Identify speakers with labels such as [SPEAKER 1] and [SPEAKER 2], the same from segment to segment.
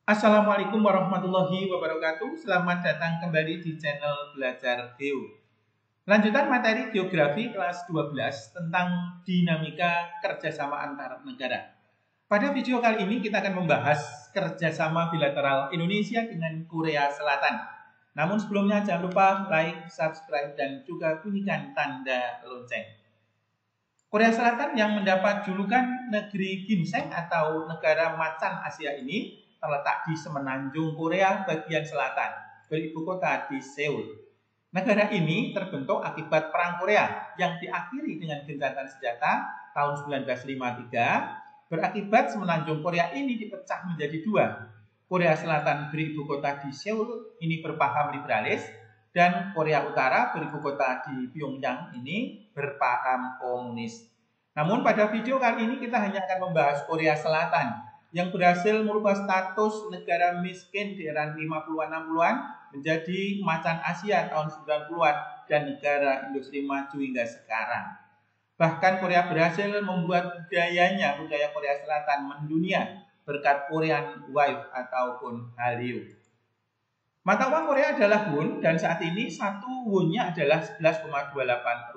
[SPEAKER 1] Assalamualaikum warahmatullahi wabarakatuh. Selamat datang kembali di channel Belajar Geo. Lanjutan materi geografi kelas 12 tentang dinamika kerjasama antar negara. Pada video kali ini kita akan membahas kerjasama bilateral Indonesia dengan Korea Selatan. Namun sebelumnya jangan lupa like, subscribe, dan juga bunyikan tanda lonceng. Korea Selatan yang mendapat julukan negeri ginseng atau negara macan Asia ini terletak di semenanjung Korea bagian selatan, beribu kota di Seoul. Negara ini terbentuk akibat Perang Korea yang diakhiri dengan gencatan senjata tahun 1953, berakibat semenanjung Korea ini dipecah menjadi dua. Korea Selatan beribu kota di Seoul ini berpaham liberalis, dan Korea Utara beribu kota di Pyongyang ini berpaham komunis. Namun pada video kali ini kita hanya akan membahas Korea Selatan yang berhasil merubah status negara miskin di era 50-an 60-an menjadi macan Asia tahun 90-an dan negara industri maju hingga sekarang. Bahkan Korea berhasil membuat budaya Korea Selatan mendunia berkat Korean Wave ataupun Hallyu. Mata uang Korea adalah won dan saat ini satu wonnya adalah 11,28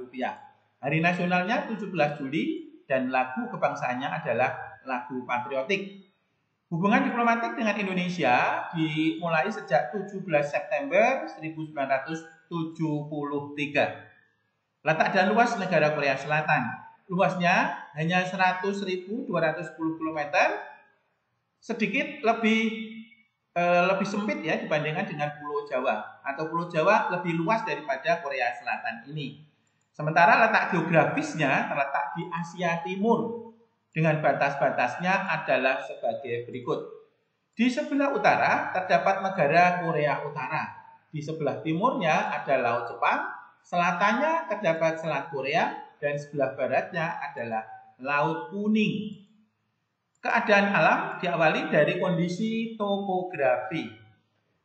[SPEAKER 1] rupiah. Hari nasionalnya 17 Juli dan lagu kebangsaannya adalah lagu patriotik. Hubungan diplomatik dengan Indonesia dimulai sejak 17 September 1973. Letak dan luas negara Korea Selatan. Luasnya hanya 100.210 km, sedikit lebih sempit ya dibandingkan dengan Pulau Jawa, atau Pulau Jawa lebih luas daripada Korea Selatan ini. Sementara letak geografisnya terletak di Asia Timur dengan batas-batasnya adalah sebagai berikut. Di sebelah utara terdapat negara Korea Utara. Di sebelah timurnya ada Laut Jepang, selatannya terdapat Selat Korea, dan sebelah baratnya adalah Laut Kuning. Keadaan alam diawali dari kondisi topografi.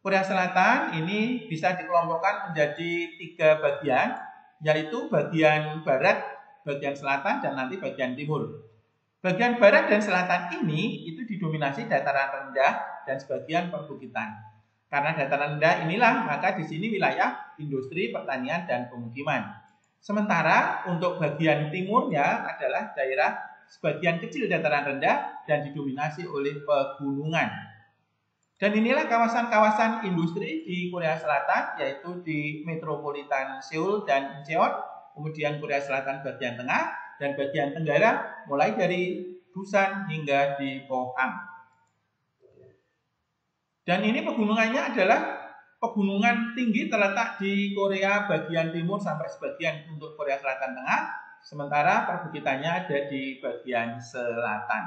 [SPEAKER 1] Korea Selatan ini bisa dikelompokkan menjadi 3 bagian, yaitu bagian barat, bagian selatan, dan nanti bagian timur. Bagian barat dan selatan ini itu didominasi dataran rendah dan sebagian perbukitan. Karena dataran rendah inilah, maka di sini wilayah industri, pertanian, dan pemukiman. Sementara untuk bagian timurnya adalah daerah sebagian kecil dataran rendah dan didominasi oleh pegunungan. Dan inilah kawasan-kawasan industri di Korea Selatan, yaitu di metropolitan Seoul dan Incheon, kemudian Korea Selatan bagian tengah, dan bagian tenggara mulai dari Busan hingga di Pohang. Dan ini pegunungannya adalah pegunungan tinggi terletak di Korea bagian timur sampai sebagian untuk Korea Selatan tengah, sementara perbukitannya ada di bagian selatan.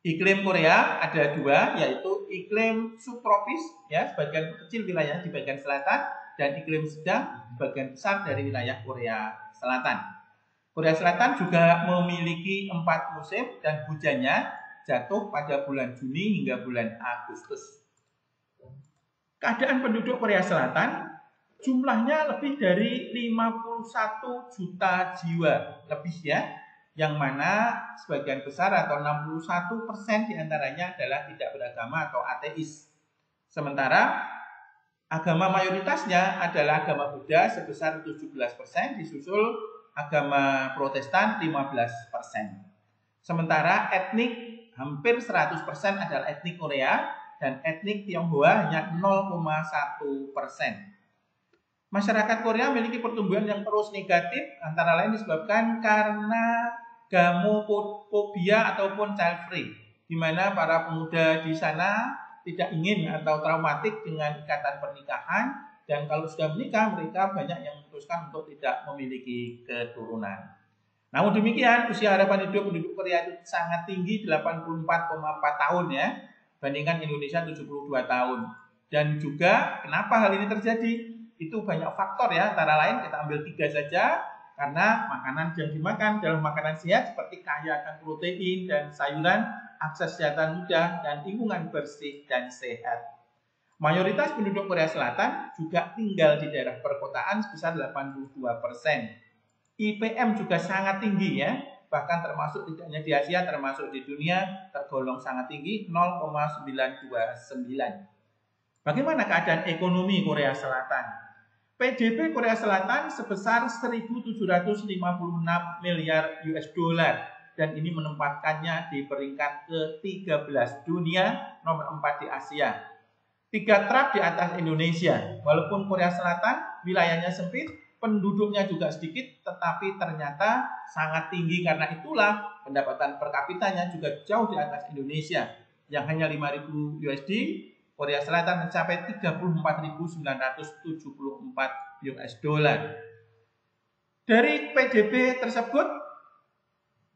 [SPEAKER 1] Iklim Korea ada 2, yaitu iklim subtropis ya, sebagian kecil wilayah di bagian selatan, dan iklim sedang bagian besar dari wilayah Korea Selatan. Korea Selatan juga memiliki 4 musim dan hujannya jatuh pada bulan Juni hingga bulan Agustus. Keadaan penduduk Korea Selatan jumlahnya lebih dari 51 juta jiwa lebih ya, yang mana sebagian besar atau 61% diantaranya adalah tidak beragama atau ateis. Sementara agama mayoritasnya adalah agama Buddha sebesar 17%, disusul agama Protestan 15%. Sementara etnik hampir 100% adalah etnik Korea dan etnik Tionghoa hanya 0,1%. Masyarakat Korea memiliki pertumbuhan yang terus negatif, antara lain disebabkan karena gamophobia ataupun child free, di mana para pemuda di sana tidak ingin atau traumatik dengan ikatan pernikahan, dan kalau sudah menikah mereka banyak yang memutuskan untuk tidak memiliki keturunan. Namun demikian, usia harapan hidup penduduk Korea itu sangat tinggi, 84,4 tahun ya, bandingkan Indonesia 72 tahun. Dan juga kenapa hal ini terjadi? Itu banyak faktor ya, antara lain kita ambil 3 saja, karena makanan yang dimakan adalah makanan sehat seperti kaya akan protein dan sayuran, akses kesehatan mudah, dan lingkungan bersih dan sehat. Mayoritas penduduk Korea Selatan juga tinggal di daerah perkotaan sebesar 82%. IPM juga sangat tinggi ya, bahkan termasuk tidak hanya di Asia, termasuk di dunia, tergolong sangat tinggi, 0,929. Bagaimana keadaan ekonomi Korea Selatan? PDB Korea Selatan sebesar 1.756 miliar US dollar dan ini menempatkannya di peringkat ke-13 dunia, nomor 4 di Asia. 3 trap di atas Indonesia. Walaupun Korea Selatan wilayahnya sempit, penduduknya juga sedikit, tetapi ternyata sangat tinggi. Karena itulah pendapatan per kapitanya juga jauh di atas Indonesia. Yang hanya 5.000 USD, Korea Selatan mencapai 34.974 US dollar. Dari PDB tersebut,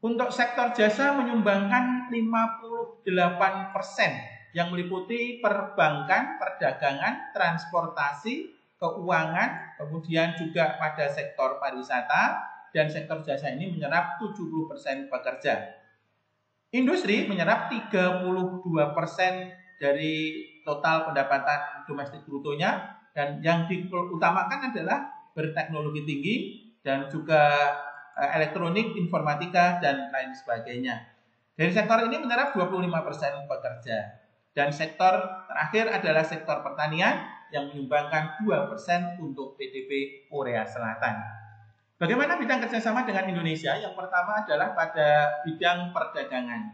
[SPEAKER 1] untuk sektor jasa menyumbangkan 58%. Yang meliputi perbankan, perdagangan, transportasi, keuangan, kemudian juga pada sektor pariwisata, dan sektor jasa ini menyerap 70% pekerja. Industri menyerap 32% dari total pendapatan domestik brutonya, dan yang diutamakan adalah berteknologi tinggi dan juga elektronik, informatika, dan lain sebagainya. Dari sektor ini menyerap 25% pekerja. Dan sektor terakhir adalah sektor pertanian yang menyumbangkan 2% untuk PDB Korea Selatan. Bagaimana bidang kerjasama dengan Indonesia? Yang pertama adalah pada bidang perdagangan.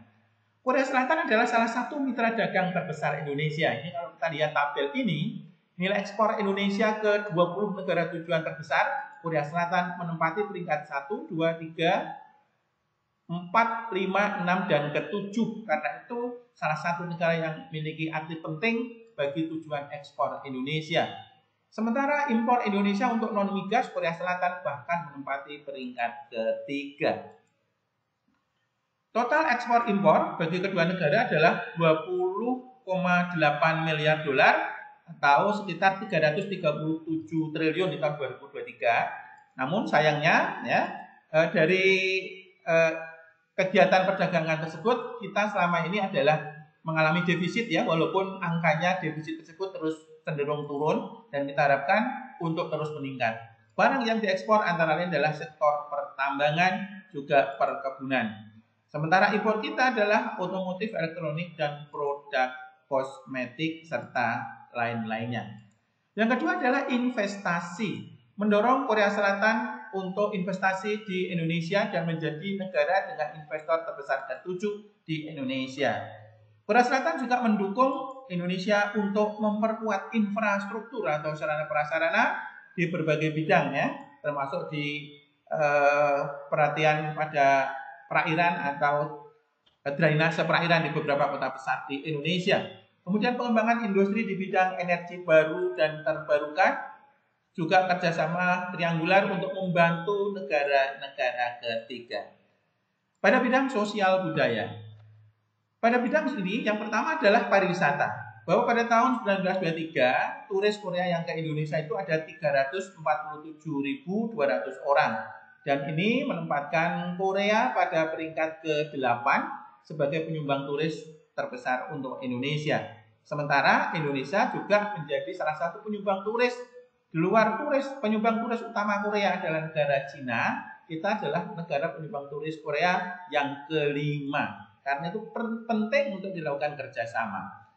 [SPEAKER 1] Korea Selatan adalah salah satu mitra dagang terbesar Indonesia. Ini kalau kita lihat tabel ini, nilai ekspor Indonesia ke 20 negara tujuan terbesar, Korea Selatan menempati peringkat 1, 2, 3, 4, 5, 6, dan ke-7. Karena itu salah satu negara yang memiliki arti penting bagi tujuan ekspor Indonesia. Sementara impor Indonesia untuk non-migas, Korea Selatan bahkan menempati peringkat ke-3. Total ekspor impor bagi kedua negara adalah 20,8 miliar dolar atau sekitar 337 triliun di tahun 2023. Namun sayangnya dari kegiatan perdagangan tersebut kita selama ini adalah mengalami defisit walaupun angkanya defisit tersebut terus cenderung turun dan kita harapkan untuk terus meningkat. Barang yang diekspor antara lain adalah sektor pertambangan juga perkebunan. Sementara impor kita adalah otomotif, elektronik, dan produk kosmetik serta lain-lainnya. Yang kedua adalah investasi. Mendorong Korea Selatan untuk investasi di Indonesia dan menjadi negara dengan investor terbesar ke-7 di Indonesia. Korea Selatan juga mendukung Indonesia untuk memperkuat infrastruktur atau sarana prasarana di berbagai bidang termasuk di perhatian pada perairan atau drainase perairan di beberapa kota besar di Indonesia. Kemudian pengembangan industri di bidang energi baru dan terbarukan, juga kerjasama triangular untuk membantu negara-negara ketiga. Pada bidang sosial budaya. Pada bidang ini yang pertama adalah pariwisata. Bahwa pada tahun 1923, turis Korea yang ke Indonesia itu ada 347.200 orang. Dan ini menempatkan Korea pada peringkat ke-8 sebagai penyumbang turis terbesar untuk Indonesia. Sementara Indonesia juga menjadi salah satu penyumbang turis. Di luar penyumbang turis utama Korea adalah negara Cina. Kita adalah negara penyumbang turis Korea yang ke-5. Karena itu penting untuk dilakukan kerjasama.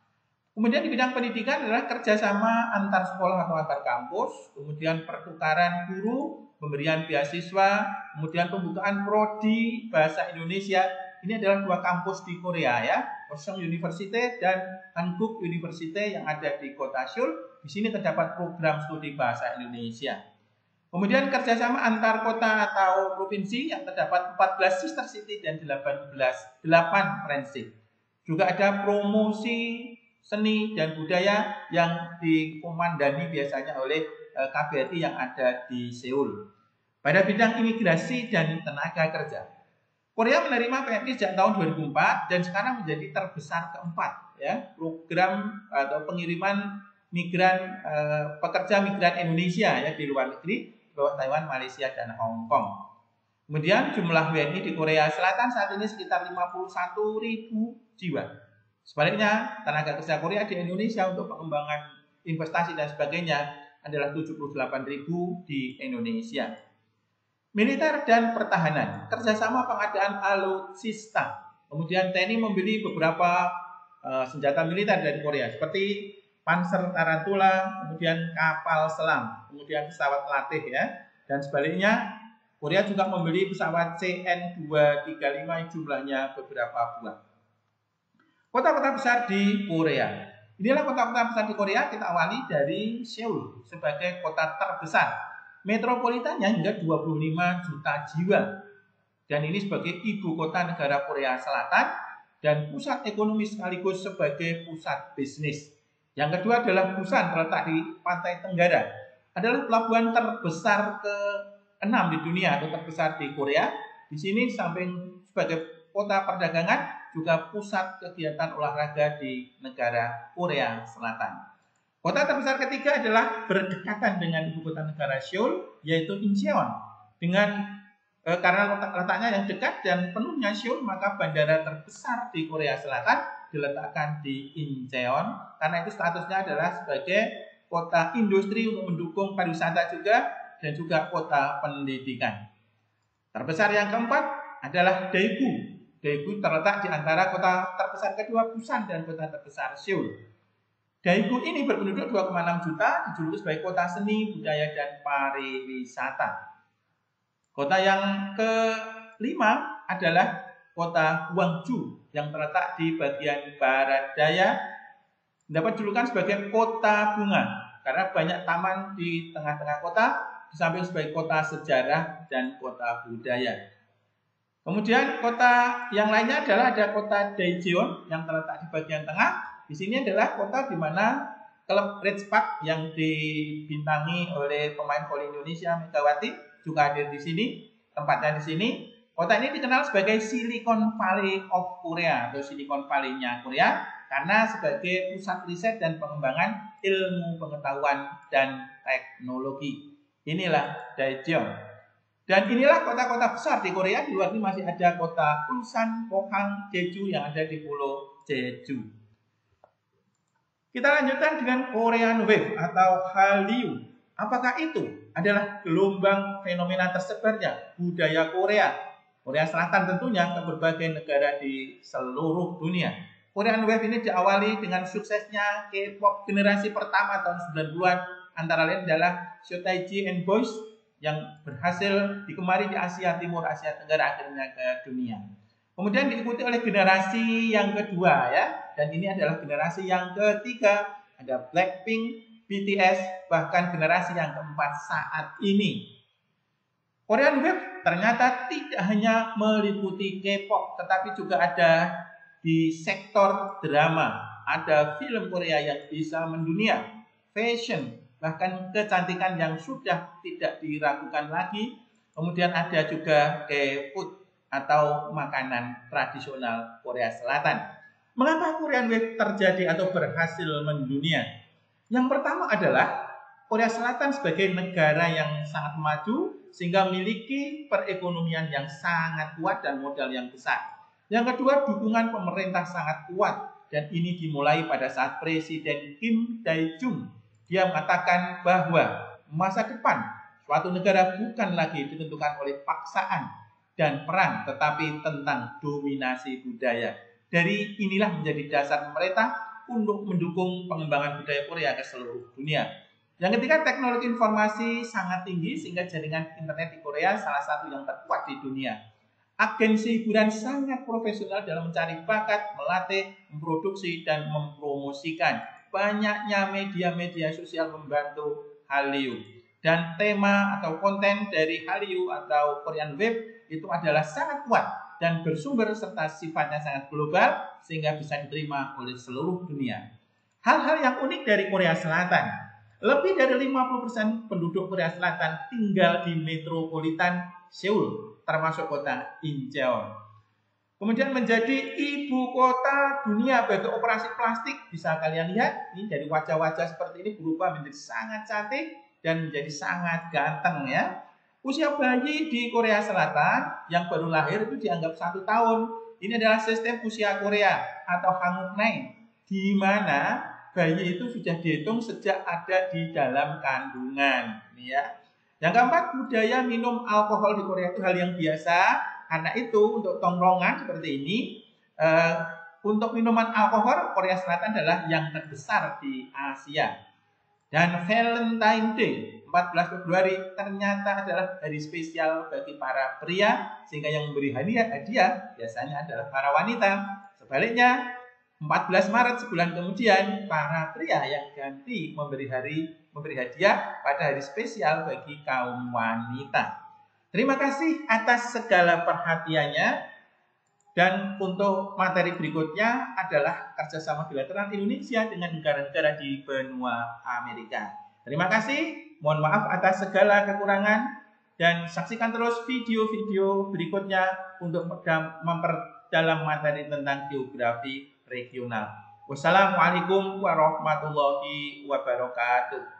[SPEAKER 1] Kemudian di bidang pendidikan adalah kerjasama antar sekolah atau antar kampus. Kemudian pertukaran guru, pemberian beasiswa, kemudian pembukaan prodi bahasa Indonesia. Ini adalah 2 kampus di Korea Korean University dan Hankuk University yang ada di kota Seoul. Di sini terdapat program studi bahasa Indonesia. Kemudian kerjasama antar kota atau provinsi yang terdapat 14 sister city dan 8 friendship. Juga ada promosi seni dan budaya yang dikomandani biasanya oleh KBRI yang ada di Seoul. Pada bidang imigrasi dan tenaga kerja, Korea menerima PNI sejak tahun 2004 dan sekarang menjadi terbesar keempat program atau pengiriman migran pekerja migran Indonesia di luar negeri, bawah Taiwan, Malaysia, dan Hong Kong. Kemudian jumlah WNI di Korea Selatan saat ini sekitar 51.000 jiwa. Sebaliknya, tenaga kerja Korea di Indonesia untuk pengembangan investasi dan sebagainya adalah 78.000 di Indonesia. Militer dan pertahanan, kerjasama pengadaan alutsista. Kemudian TNI membeli beberapa senjata militer dari Korea seperti Panzer Tarantula, kemudian kapal selam, kemudian pesawat latih ya. Dan sebaliknya, Korea juga membeli pesawat CN-235 yang jumlahnya beberapa buah. Kota-kota besar di Korea. Inilah kota-kota besar di Korea, kita awali dari Seoul sebagai kota terbesar. Metropolitannya hingga 25 juta jiwa. Dan ini sebagai ibu kota negara Korea Selatan dan pusat ekonomi sekaligus sebagai pusat bisnis. Yang kedua adalah Busan, terletak di pantai Tenggara. Adalah pelabuhan terbesar ke-6 di dunia atau terbesar di Korea. Di sini samping sebagai kota perdagangan, juga pusat kegiatan olahraga di negara Korea Selatan. Kota terbesar ketiga adalah berdekatan dengan ibu kota negara Seoul, yaitu Incheon. Karena letaknya yang dekat dan penuhnya Seoul, maka bandara terbesar di Korea Selatan diletakkan di Incheon. Karena itu statusnya adalah sebagai kota industri untuk mendukung pariwisata juga dan juga kota pendidikan. Terbesar yang keempat adalah Daegu. Daegu terletak di antara kota terbesar kedua Busan dan kota terbesar Seoul. Daegu ini berpenduduk 2,6 juta, dijuluki sebagai kota seni, budaya, dan pariwisata. Kota yang kelima adalah kota Gwangju yang terletak di bagian barat daya, mendapat julukan sebagai kota bunga karena banyak taman di tengah-tengah kota, di samping sebagai kota sejarah dan kota budaya. Kemudian kota yang lainnya adalah ada kota Daejeon yang terletak di bagian tengah. Di sini adalah kota di mana klub Red Spark yang dibintangi oleh pemain voli Indonesia Megawati juga hadir di sini, tempatnya di sini. Kota ini dikenal sebagai Silicon Valley of Korea atau Silicon Valley-nya Korea karena sebagai pusat riset dan pengembangan ilmu pengetahuan dan teknologi. Inilah Daejeon. Dan inilah kota-kota besar di Korea. Di luar ini masih ada kota Ulsan, Pohang, Jeju yang ada di pulau Jeju. Kita lanjutkan dengan Korean Wave atau Hallyu. Apakah itu adalah gelombang fenomena tersebarnya budaya Korea Selatan tentunya ke berbagai negara di seluruh dunia. Korean Wave ini diawali dengan suksesnya K-pop generasi pertama tahun 90-an, antara lain adalah Shotaiji and Boys yang berhasil digemari di Asia Timur, Asia Tenggara, akhirnya ke dunia. Kemudian diikuti oleh generasi yang kedua ya, dan ini adalah generasi yang ketiga, ada Blackpink, BTS, bahkan generasi yang keempat saat ini. Korean Wave ternyata tidak hanya meliputi K-pop, tetapi juga ada di sektor drama, ada film Korea yang bisa mendunia, fashion, bahkan kecantikan yang sudah tidak diragukan lagi. Kemudian ada juga K-food atau makanan tradisional Korea Selatan. Mengapa Korean Wave terjadi atau berhasil mendunia? Yang pertama adalah Korea Selatan sebagai negara yang sangat maju sehingga memiliki perekonomian yang sangat kuat dan modal yang besar. Yang kedua, dukungan pemerintah sangat kuat dan ini dimulai pada saat Presiden Kim Dae-jung. Dia mengatakan bahwa masa depan suatu negara bukan lagi ditentukan oleh paksaan dan perang, tetapi tentang dominasi budaya. Dari inilah menjadi dasar pemerintah untuk mendukung pengembangan budaya Korea ke seluruh dunia. Yang ketiga, teknologi informasi sangat tinggi sehingga jaringan internet di Korea salah satu yang terkuat di dunia. Agensi hiburan sangat profesional dalam mencari bakat, melatih, memproduksi, dan mempromosikan. Banyaknya media-media sosial membantu Hallyu. Dan tema atau konten dari Hallyu atau Korean Wave itu adalah sangat kuat dan bersumber serta sifatnya sangat global sehingga bisa diterima oleh seluruh dunia. Hal-hal yang unik dari Korea Selatan. Lebih dari 50% penduduk Korea Selatan tinggal di metropolitan Seoul, termasuk kota Incheon. Kemudian menjadi ibu kota dunia bagi operasi plastik. Bisa kalian lihat, ini dari wajah-wajah seperti ini berubah menjadi sangat cantik dan menjadi sangat ganteng ya. Usia bayi di Korea Selatan yang baru lahir itu dianggap 1 tahun. Ini adalah sistem usia Korea atau Hanguknae, di mana bayi itu sudah dihitung sejak ada di dalam kandungan. Ya. Yang keempat, budaya minum alkohol di Korea itu hal yang biasa. Karena itu untuk tongkrongan seperti ini, untuk minuman alkohol Korea Selatan adalah yang terbesar di Asia. Dan Valentine Day 14 Februari ternyata adalah hari spesial bagi para pria, sehingga yang memberi hadiah biasanya adalah para wanita. Sebaliknya 14 Maret sebulan kemudian para pria yang ganti memberi hadiah pada hari spesial bagi kaum wanita. Terima kasih atas segala perhatiannya. Dan untuk materi berikutnya adalah kerjasama bilateral Indonesia dengan negara-negara di benua Amerika. Terima kasih, mohon maaf atas segala kekurangan, dan saksikan terus video-video berikutnya untuk memperdalam materi tentang geografi regional. Wassalamualaikum warahmatullahi wabarakatuh.